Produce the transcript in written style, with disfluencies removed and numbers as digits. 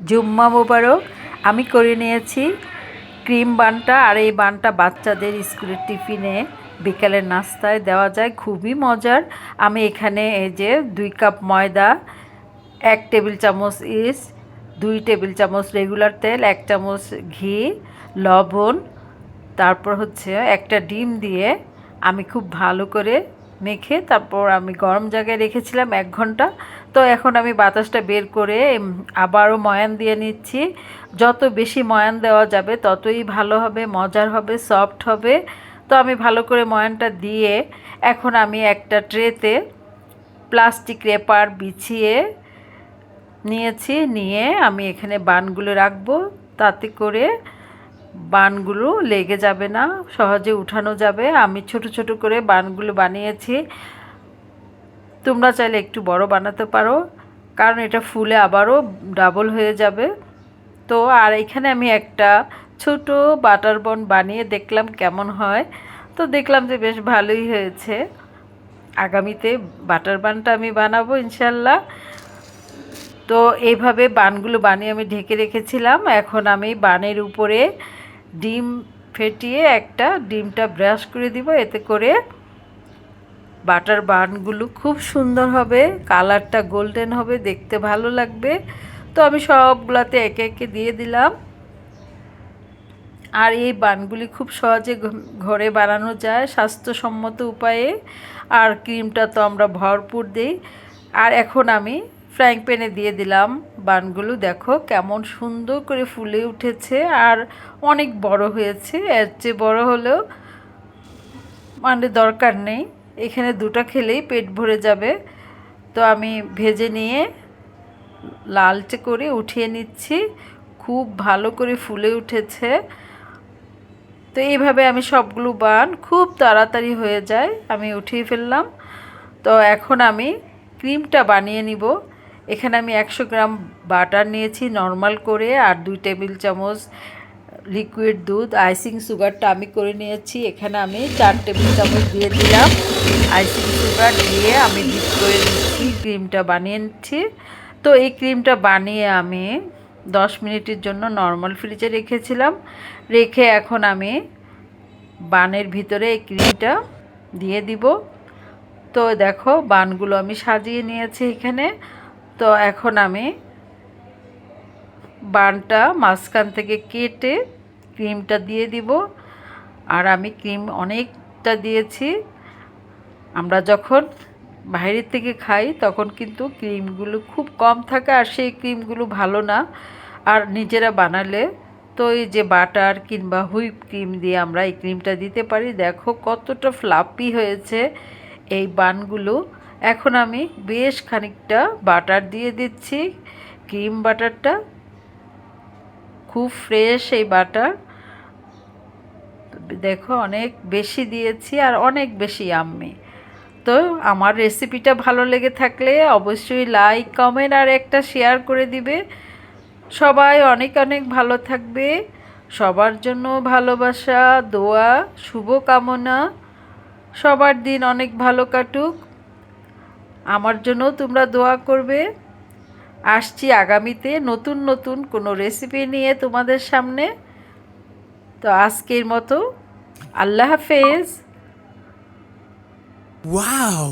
জুম্মা মোবারক। আমি করে নিয়েছি ক্রিম বানটা, আর এই বানটা বাচ্চাদের স্কুলের টিফিনে বিকালের নাস্তায় দেওয়া যায়, খুবই মজার। আমি এখানে এই যে 2 কাপ ময়দা, 1 টেবিল চামচ ইস্ট, 2 টেবিল চামচ রেগুলার তেল, 1 চামচ ঘি, লবণ, তারপর হচ্ছে একটা ডিম দিয়ে আমি খুব ভালো করে মেখে তারপর আমি গরম জায়গায় রেখেছিলাম 1 ঘন্টা। তো এখন আমি বাতাসটা বের করে আবারও ময়ান দিয়ে নিচ্ছি। যত বেশি ময়ান দেওয়া যাবে ততই ভালো হবে, মজার হবে, সফট হবে। তো আমি ভালো করে ময়ানটা দিয়ে এখন আমি একটা ট্রেতে প্লাস্টিক রেপার বিছিয়ে নিয়েছি, নিয়ে আমি এখানে বানগুলো রাখবো, তাতে করে বানগুলো লেগে যাবে না, সহজে উঠানো যাবে। আমি ছোট ছোট করে বানগুলো বানিয়েছি, তোমরা চাইলে একটু বড় বানাতে পারো, কারণ এটা ফুলে আবারও ডাবল হয়ে যাবে। তো আর এখানে আমি একটা ছোট বাটার বন বানিয়ে দেখলাম কেমন হয়। তো দেখলাম যে বেশ ভালোই হয়েছে। আগামীতে বাটার বানটা আমি বানাবো ইনশাল্লাহ। তো এইভাবে বানগুলো বানিয়ে আমি ঢেকে রেখেছিলাম। এখন আমি বানের উপরে ডিম ফেটিয়ে একটা ডিমটা ব্রাশ করে দিব, এতে করে বাটার বানগুলো খুব সুন্দর হবে, কালারটা গোল্ডেন হবে, দেখতে ভালো লাগবে। তো আমি সবগুলাতে একে একে দিয়ে দিলাম। আর এই বানগুলি খুব সহজে ঘরে বানানো যায় স্বাস্থ্যসম্মত উপায়ে, আর ক্রিমটা তো আমরা ভরপুর দিই। আর এখন আমি ফ্রাইং প্যানে দিয়ে দিলাম বানগুলো, দেখো কেমন সুন্দর করে ফুলে উঠেছে আর অনেক বড় হয়েছে। এর চেয়ে বড় হলেও মানে দরকার নেই, এখানে 2টা খেলেই পেট ভরে যাবে। তো আমি ভেজে নিয়ে লালচে করে উঠিয়ে নিচ্ছি, খুব ভালো করে ফুলে উঠেছে। তো এইভাবে আমি সবগুলো বান খুব তাড়াতাড়ি হয়ে যায়, আমি উঠিয়ে ফেললাম। তো এখন আমি ক্রিমটা বানিয়ে নিব। এখানে আমি 100 গ্রাম বাটার নিয়েছি নর্মাল করে, আর 2 টেবিল চামচ লিকুইড দুধ, আইসিং সুগারটা আমি করে নিয়েছি। এখানে আমি 4 টেবিল চামচ দিয়ে দিলাম আইসিং সুগার, দিয়ে আমি বিট করে নিচ্ছি, ক্রিমটা বানিয়ে নিচ্ছি। তো এই ক্রিমটা বানিয়ে আমি 10 মিনিটের জন্য নর্মাল ফ্রিজে রেখেছিলাম। রেখে এখন আমি বানের ভিতরে এই ক্রিমটা দিয়ে দিব। তো দেখো বানগুলো আমি সাজিয়ে নিয়েছি এখানে। তো এখন আমি বানটা মাঝখান থেকে কেটে ক্রিমটা দিয়ে দিব। আর আমি ক্রিম অনেকটা দিয়েছি, আমরা যখন বাইরের থেকে খাই তখন কিন্তু ক্রিমগুলো খুব কম থাকে, আর সেই ক্রিমগুলো ভালো না। আর নিজেরা বানালে তো এই যে বাটার কিংবা হুইপ ক্রিম দিয়ে আমরা এই ক্রিমটা দিতে পারি। দেখো কতটা ফ্লাপি হয়েছে এই বানগুলো। এখন আমি বেশ খানিকটা বাটার দিয়ে দিচ্ছি, ক্রিম বাটারটা খুব ফ্রেশ এই বাটার, দেখো অনেক বেশি দিয়েছি আর অনেক বেশি ইয়াম্মি। তো আমার রেসিপিটা ভালো লেগে থাকলে অবশ্যই লাইক, কমেন্ট আর একটা শেয়ার করে দিবে। সবাই অনেক অনেক ভালো থাকবে, সবার জন্য ভালোবাসা, দোয়া, শুভকামনা। সবার দিন অনেক ভালো কাটুক, আমার জন্য তোমরা দোয়া করবে। আসছি আগামীতে নতুন নতুন কোনো রেসিপি নিয়ে তোমাদের সামনে। তো আজকের মতো আল্লাহ হাফেজ। Wow!